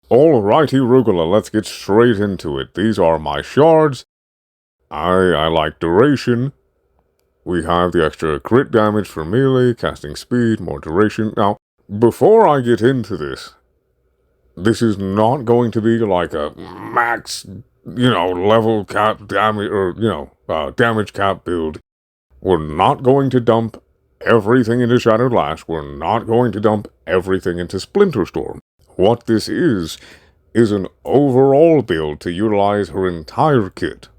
Alrighty, Rugula, let's get straight into it. These are my shards. I like duration. We have the extra crit damage for melee, casting speed, more duration. Now, before I get into this is not going to be like a max, level cap damage, or, damage cap build. We're not going to dump everything into Shattered Lash. We're not going to dump everything into Splinter Storm. What this is an overall build to utilize her entire kit.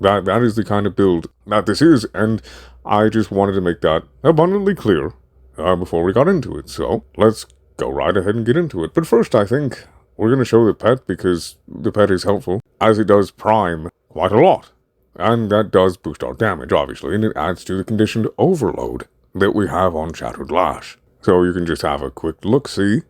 That is the kind of build that this is, and I just wanted to make that abundantly clear before we got into it. So let's go right ahead and get into it. But first, I think we're going to show the pet because the pet is helpful, as it does prime quite a lot. And that does boost our damage, obviously, and it adds to the conditioned overload that we have on Shattered Lash. So you can just have a quick look-see.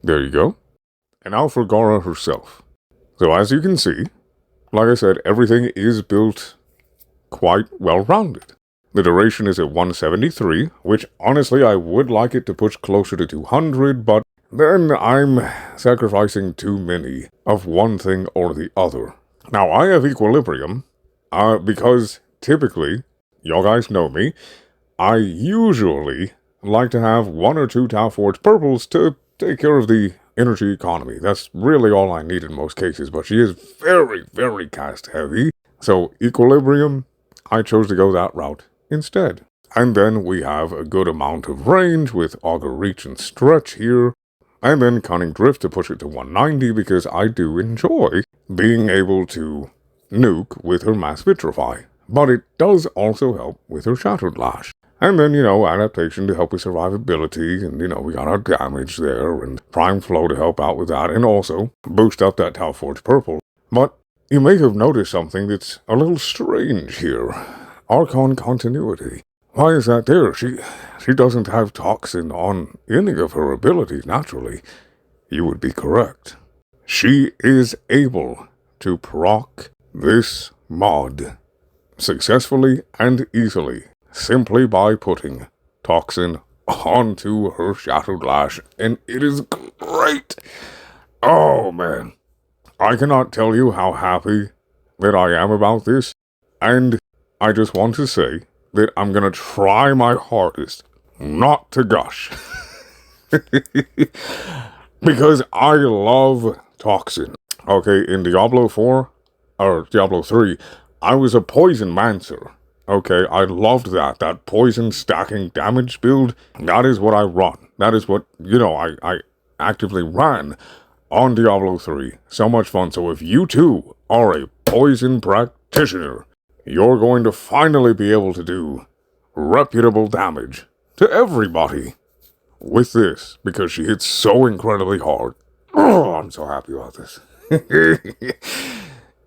There you go. And now for Gara herself. So as you can see, like I said, everything is built quite well-rounded. The duration is at 173, which honestly I would like it to push closer to 200, but then I'm sacrificing too many of one thing or the other. Now I have equilibrium, because typically, y'all guys know me, I usually like to have 1 or 2 Tau Forge purples to take care of the energy economy. That's really all I need in most cases, but she is very, very cast heavy. So equilibrium, I chose to go that route instead. And then we have a good amount of range with Augur Reach and Stretch here. And then Cunning Drift to push it to 190 because I do enjoy being able to nuke with her Mass Vitrify. But it does also help with her Shattered Lash. And then, adaptation to help with survivability, and, we got our damage there, and Prime Flow to help out with that, and also boost up that Tau Forge Purple. But you may have noticed something that's a little strange here. Archon Continuity. Why is that there? She doesn't have Toxin on any of her abilities, naturally. You would be correct. She is able to proc this mod successfully and easily, simply by putting Toxin onto her Shattered Lash, and it is great! Oh man, I cannot tell you how happy that I am about this, and I just want to say that I'm gonna try my hardest not to gush. Because I love Toxin. Okay, in Diablo 4, or Diablo 3, I was a Poison Mancer. Okay, I loved that poison stacking damage build. That is what I run. That is what, I actively ran on Diablo 3. So much fun. So if you too are a poison practitioner, you're going to finally be able to do reputable damage to everybody with this, because she hits so incredibly hard. Oh, I'm so happy about this.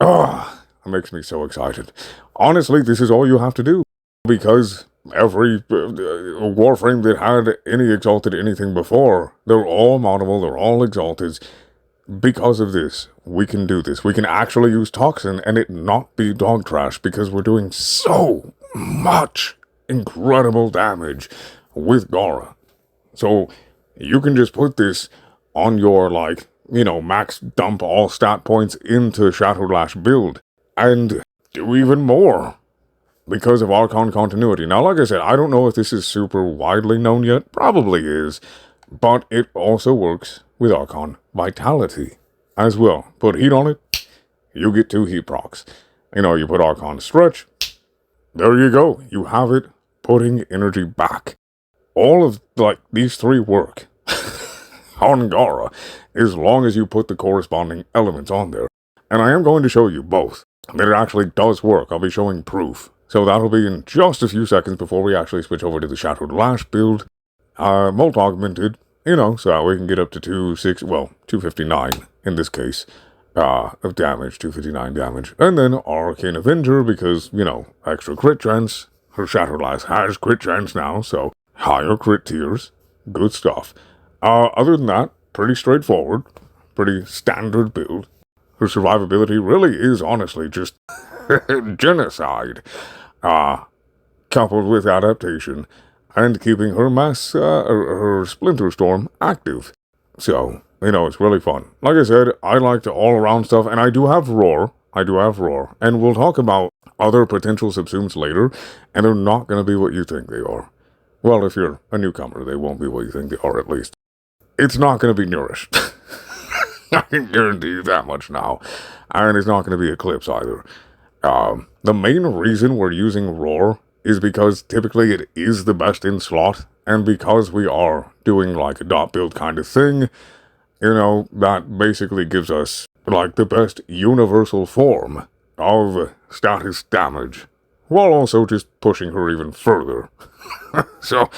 Oh, it makes me so excited. Honestly, this is all you have to do, because every Warframe that had any exalted anything before, they're all moddable, they're all exalted. Because of this, we can do this. We can actually use Toxin and it not be dog trash, because we're doing so much incredible damage with Gara. So you can just put this on your, max dump all stat points into Shattered Lash build, and do even more because of Archon Continuity. Now, like I said, I don't know if this is super widely known yet. Probably is. But it also works with Archon Vitality as well. Put heat on it, you get 2 heat procs. You put Archon Stretch, there you go. You have it putting energy back. All of, these 3 work on Gara, as long as you put the corresponding elements on there. And I am going to show you both that it actually does work. I'll be showing proof. So that'll be in just a few seconds before we actually switch over to the Shattered Lash build. Molt augmented, so that we can get up to 259 in this case, of damage, 259 damage. And then Arcane Avenger, because, extra crit chance, her Shattered Lash has crit chance now, so higher crit tiers. Good stuff. Other than that, pretty straightforward. Pretty standard build. Her survivability really is honestly just genocide. Coupled with adaptation and keeping her her Splinter Storm active. So, it's really fun. Like I said, I like the all-around stuff, and I do have Roar. And we'll talk about other potential subsumes later, and they're not going to be what you think they are. Well, if you're a newcomer, they won't be what you think they are, at least. It's not going to be Nourish. I can guarantee you that much now. And it's not going to be Eclipse either. The main reason we're using Roar is because typically it is the best in slot, and because we are doing like a dot build kind of thing, that basically gives us like the best universal form of status damage, while also just pushing her even further. So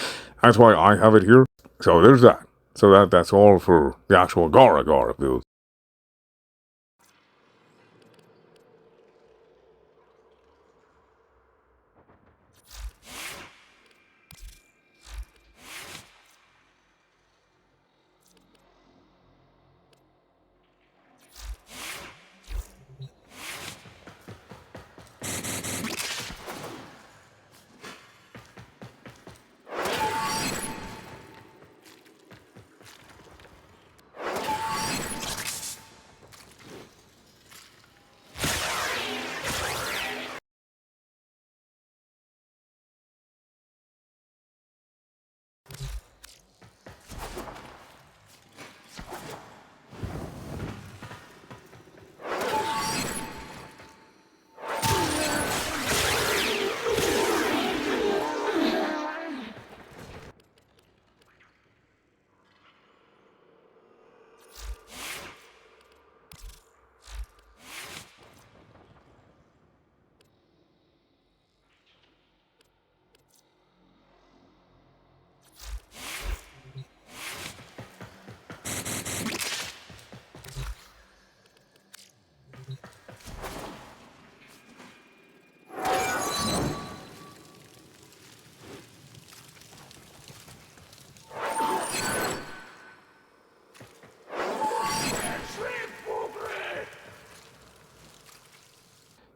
that's why I have it here. So there's that. So that's all for the actual Gara build.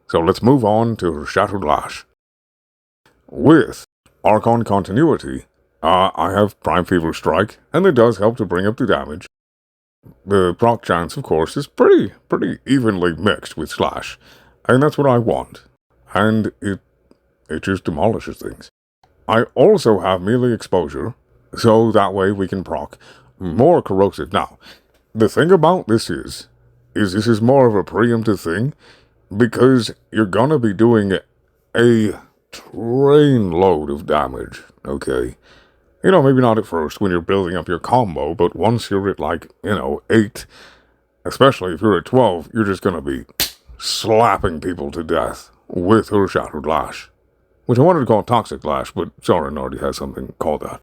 So let's move on to her Shattered Lash. With Archon continuity, I have Prime Fever Strike, and it does help to bring up the damage. The proc chance, of course, is pretty evenly mixed with Slash, and that's what I want. And it just demolishes things. I also have melee exposure, so that way we can proc more corrosive. Now, the thing about this is this is more of a preemptive thing, because you're gonna be doing a train load of damage, okay? Maybe not at first when you're building up your combo, but once you're at 8, especially if you're at 12, you're just gonna be slapping people to death with her Shattered Lash. Which I wanted to call Toxic Lash, but Soren already has something called that.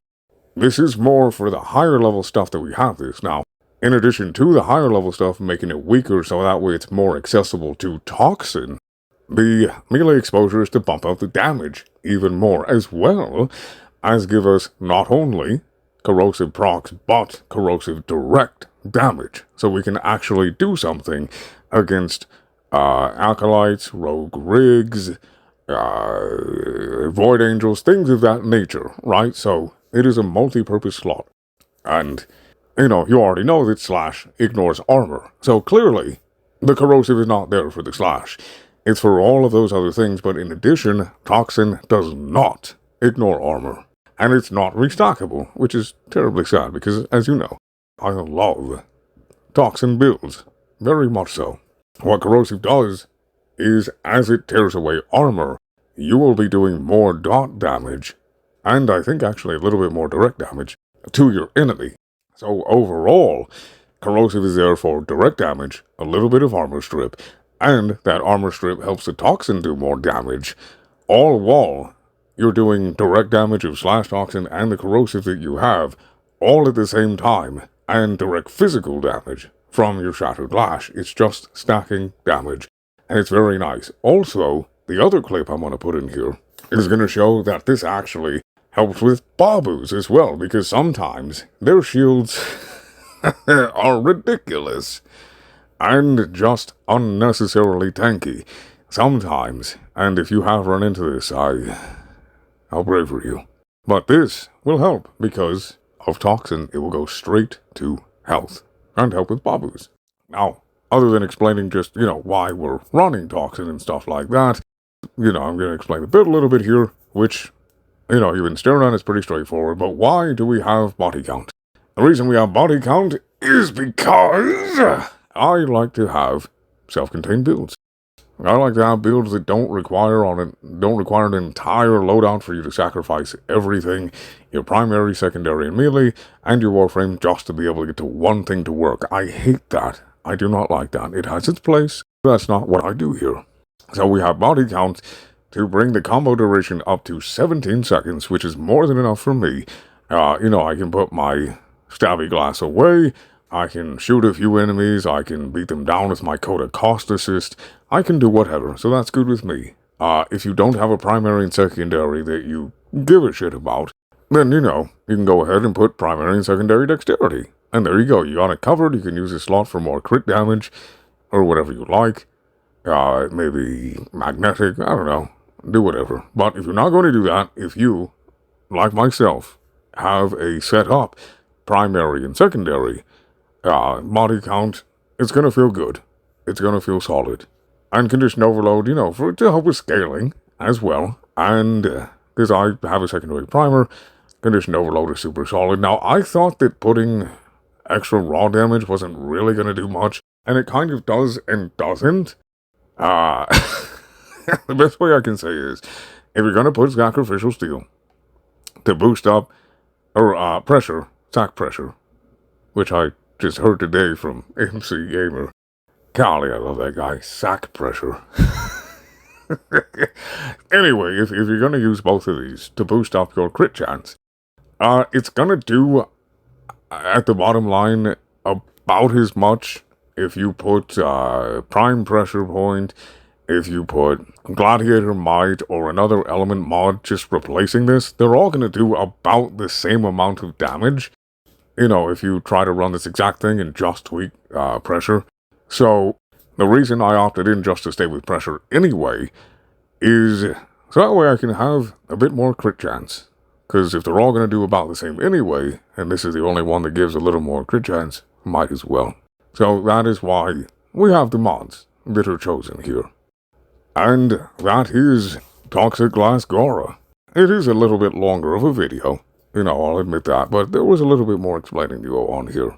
This is more for the higher level stuff that we have this now. In addition to the higher level stuff, making it weaker so that way it's more accessible to Toxin, the melee exposure is to bump up the damage even more, as well as give us not only corrosive procs, but corrosive direct damage, so we can actually do something against Acolytes, Rogue Rigs, Void Angels, things of that nature, right? So it is a multi-purpose slot. And you already know that Slash ignores armor. So clearly, the corrosive is not there for the Slash. It's for all of those other things, but in addition, Toxin does not ignore armor. And it's not restackable, which is terribly sad because, as you know, I love Toxin builds. Very much so. What corrosive does is, as it tears away armor, you will be doing more dot damage, and I think actually a little bit more direct damage, to your enemy. So overall, corrosive is there for direct damage, a little bit of armor strip, and that armor strip helps the Toxin do more damage, all while you're doing direct damage of Slash Toxin and the corrosive that you have, all at the same time, and direct physical damage from your Shattered Lash. It's just stacking damage, and it's very nice. Also, the other clip I'm going to put in here is going to show that this actually helps with Babus as well, because sometimes their shields are ridiculous and just unnecessarily tanky. Sometimes, and if you have run into this, I'll pray for you. But this will help because of Toxin. It will go straight to health and help with Babus. Now, other than explaining just, why we're running Toxin and stuff like that, I'm going to explain the build a little bit here, which, you've been staring at is pretty straightforward. But why do we have body count? The reason we have body count is because I like to have self-contained builds. I like to have builds that don't require an entire loadout for you to sacrifice everything, your primary, secondary, and melee, and your Warframe just to be able to get to one thing to work. I hate that. I do not like that. It has its place, but that's not what I do here. So we have body count to bring the combo duration up to 17 seconds, which is more than enough for me. I can put my stabby glass away, I can shoot a few enemies, I can beat them down with my Coda Cost Assist, I can do whatever, so that's good with me. If you don't have a primary and secondary that you give a shit about, then, you can go ahead and put primary and secondary dexterity. And there you go, you got it covered, you can use a slot for more crit damage, or whatever you like. Maybe magnetic, I don't know, do whatever. But if you're not going to do that, if you, like myself, have a set up primary and secondary, body count, it's going to feel good. It's going to feel solid. And condition overload, to help with scaling as well. And because I have a secondary primer, condition overload is super solid. Now, I thought that putting extra raw damage wasn't really going to do much. And it kind of does and doesn't. The best way I can say is, if you're going to put Sacrificial Steel to boost up, or pressure, sack pressure, which I just heard today from MC Gamer. Golly, I love that guy. Sack pressure. Anyway, if you're going to use both of these to boost up your crit chance, it's going to do, at the bottom line, about as much if you put Prime Pressure Point, if you put Gladiator Might or another element mod just replacing this. They're all going to do about the same amount of damage. If you try to run this exact thing and just tweak pressure. So, the reason I opted in just to stay with pressure anyway is so that way I can have a bit more crit chance. Because if they're all going to do about the same anyway, and this is the only one that gives a little more crit chance, might as well. So that is why we have the mods that are chosen here. And that is Toxic Lash Gara. It is a little bit longer of a video. I'll admit that, but there was a little bit more explaining to go on here.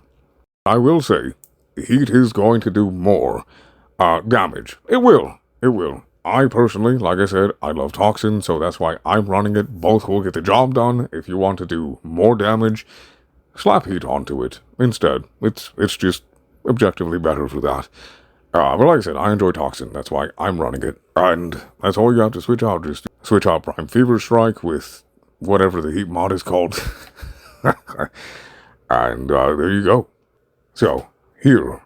I will say, heat is going to do more damage. It will. I personally, like I said, I love Toxin, so that's why I'm running it. Both will get the job done. If you want to do more damage, slap heat onto it instead. It's just objectively better for that. But like I said, I enjoy Toxin. That's why I'm running it. And that's all you have to switch out. Just switch out Prime Fever Strike with whatever the heat mod is called. And there you go. So, here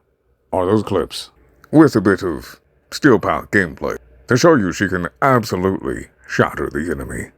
are those clips with a bit of Steel Path gameplay to show you she can absolutely shatter the enemy.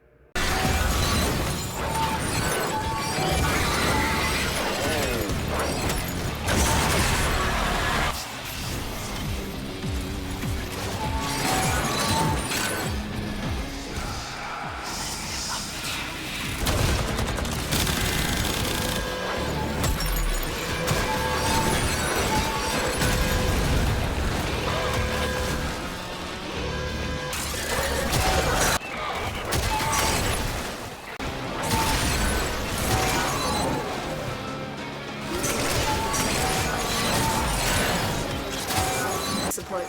Support.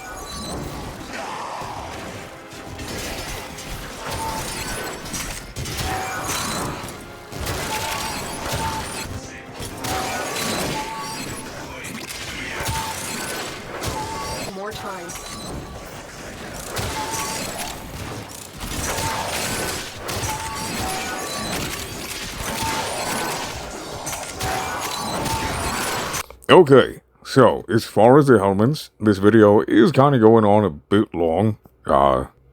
More time. Okay, so as far as the helmets, this video is kind of going on a bit long.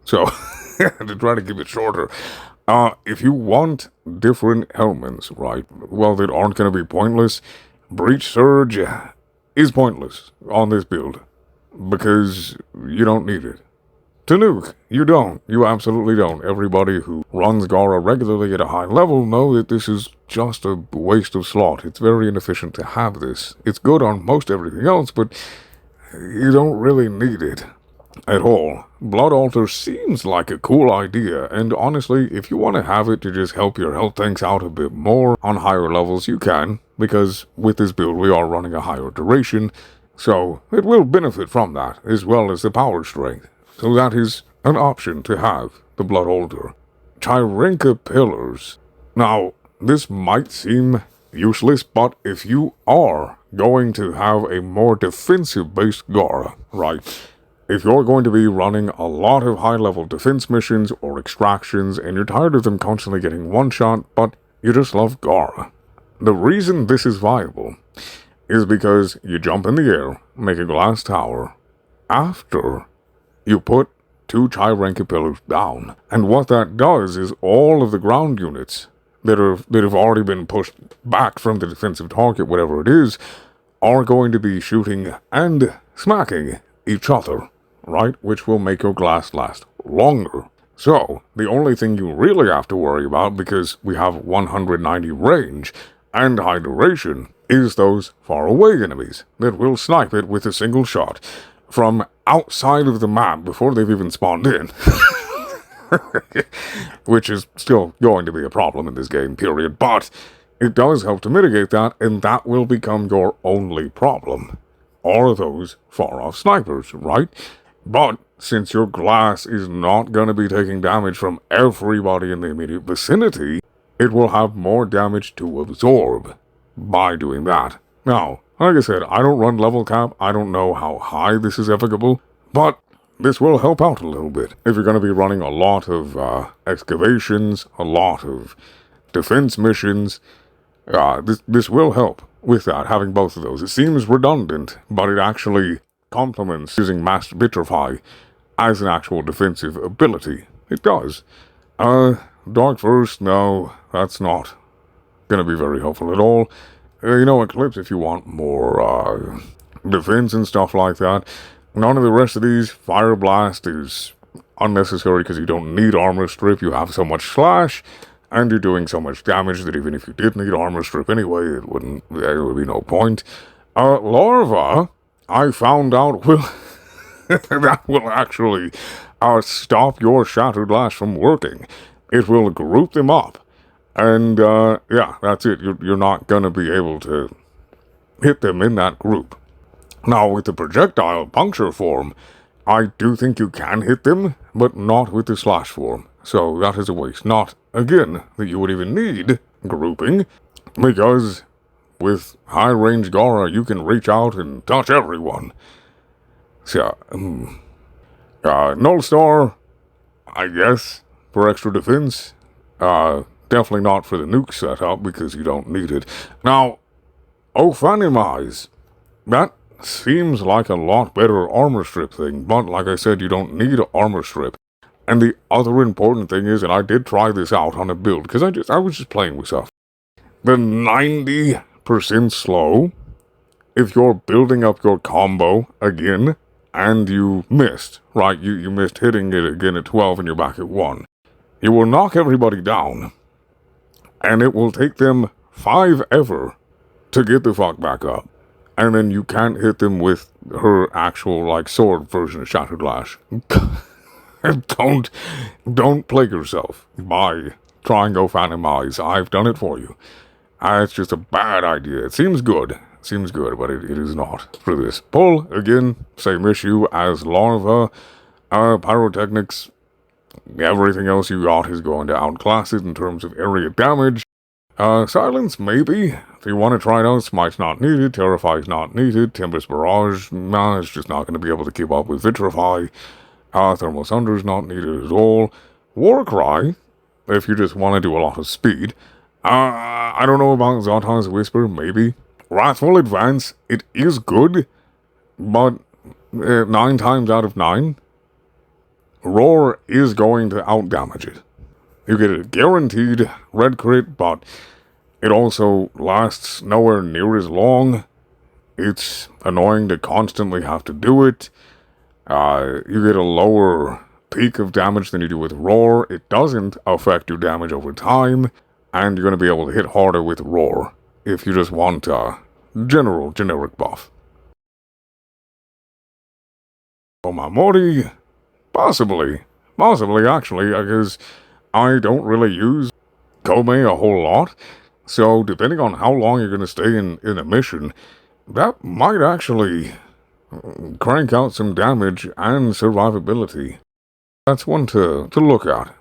So to try to keep it shorter. If you want different elements, right, well, that aren't going to be pointless, Breach Surge is pointless on this build, because you don't need it. To nuke, you don't. You absolutely don't. Everybody who runs Gara regularly at a high level know that this is just a waste of slot. It's very inefficient to have this. It's good on most everything else, but you don't really need it at all. Blood Altar seems like a cool idea, and honestly, if you want to have it to just help your health tanks out a bit more on higher levels, you can, because with this build we are running a higher duration, so it will benefit from that, as well as the power strength. So that is an option to have, the Blood Altar. Chirenka Pillars. Now, this might seem useless, but if you are going to have a more defensive-based Gara, right? If you're going to be running a lot of high-level defense missions or extractions, and you're tired of them constantly getting one-shot, but you just love Gara, the reason this is viable is because you jump in the air, make a glass tower, after you put 2 Chirenka Pillars down. And what that does is all of the ground units that have already been pushed back from the defensive target, whatever it is, are going to be shooting and smacking each other, right? Which will make your glass last longer. So, the only thing you really have to worry about, because we have 190 range and high duration, is those far away enemies that will snipe it with a single shot from outside of the map before they've even spawned in. Which is still going to be a problem in this game, period. But it does help to mitigate that, and that will become your only problem. Are those far-off snipers, right? But since your glass is not going to be taking damage from everybody in the immediate vicinity, it will have more damage to absorb by doing that. Now, like I said, I don't run level cap, I don't know how high this is applicable, but this will help out a little bit. If you're going to be running a lot of excavations, a lot of defense missions, this will help with that, having both of those. It seems redundant, but it actually complements using Master Vitrify as an actual defensive ability. It does. Dark First, no, that's not going to be very helpful at all. Eclipse if you want more defense and stuff like that. None of the rest of these. Fire Blast is unnecessary because you don't need Armor Strip. You have so much slash, and you're doing so much damage that even if you did need Armor Strip anyway, there would be no point. Larva, I found out that will actually stop your Shattered Lash from working. It will group them up. And, yeah, that's it. You're not going to be able to hit them in that group. Now, with the projectile puncture form, I do think you can hit them, but not with the slash form. So that is a waste. Not, again, that you would even need grouping, because with high-range Gara, you can reach out and touch everyone. So, Null Star, I guess, for extra defense. Definitely not for the nuke setup, because you don't need it. Now, Ophanimize. That seems like a lot better armor strip thing, but like I said, you don't need armor strip. And the other important thing is, and I did try this out on a build, because I was just playing with stuff. The 90% slow, if you're building up your combo again, and you missed, right? You missed hitting it again at 12 and you're back at 1. You will knock everybody down, and it will take them 5 ever to get the fuck back up. And then you can't hit them with her actual, sword version of Shattered Lash. Don't plague yourself by trying Ophanimize. I've done it for you. It's just a bad idea. It seems good, but it is not for this. Pull, again, same issue as Larva. Pyrotechnics, everything else you got is going to outclass it in terms of area damage. Silence, maybe. If you want to try it out, Smite's not needed, Terrify's not needed, Tempest Barrage, it's just not going to be able to keep up with Vitrify. Thermal Sunder's not needed at all. Warcry, if you just want to do a lot of speed. I don't know about Zoltan's Whisper, maybe. Wrathful Advance, it is good, but 9 times out of 9, Roar is going to outdamage it. You get a guaranteed red crit, but it also lasts nowhere near as long. It's annoying to constantly have to do it. You get a lower peak of damage than you do with Roar. It doesn't affect your damage over time, and you're going to be able to hit harder with Roar if you just want a generic buff. Omamori? Possibly actually, because I don't really use Kome a whole lot, so depending on how long you're going to stay in a mission, that might actually crank out some damage and survivability. That's one to look at.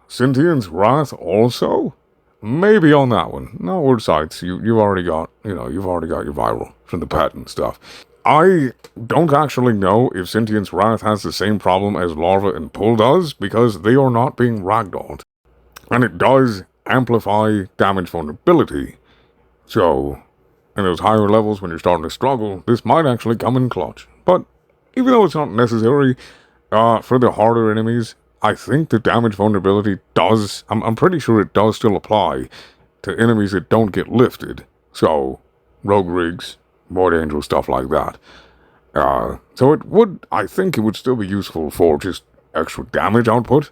Sentience Wrath also? Maybe on that one. Outward Sights, you've already got your viral from the pet and stuff. I don't actually know if Sentience Wrath has the same problem as Larva and Pull does, because they are not being ragdolled. And it does amplify damage vulnerability. So, in those higher levels when you're starting to struggle, this might actually come in clutch. But, even though it's not necessary, for the harder enemies, I think the damage vulnerability does, I'm pretty sure it does still apply to enemies that don't get lifted. So, Rogue Rigs, Void Angel, stuff like that. So I think it would still be useful for just extra damage output.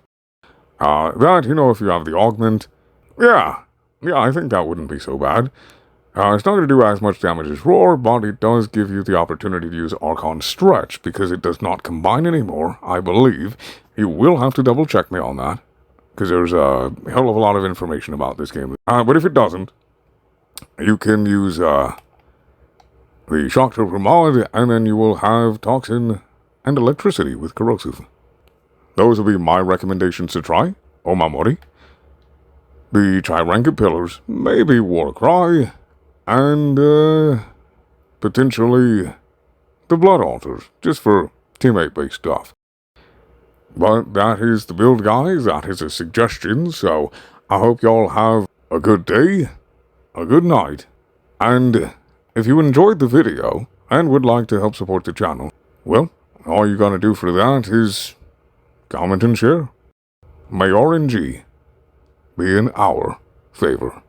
That, if you have the augment, yeah, I think that wouldn't be so bad. It's not going to do as much damage as Roar, but it does give you the opportunity to use Archon Stretch, because it does not combine anymore, I believe. You will have to double check me on that, because there's a hell of a lot of information about this game. But if it doesn't, you can use the Shock Trooper mod, and then you will have Toxin and Electricity with Corrosive. Those will be my recommendations to try. Omamori, the Chiranka Pillars, maybe Warcry, and potentially the Blood Altars, just for teammate-based stuff. But that is the build, guys. That is a suggestion, so I hope y'all have a good day, a good night, and if you enjoyed the video and would like to help support the channel, well, all you gotta do for that is comment and share. May RNG be in our favor.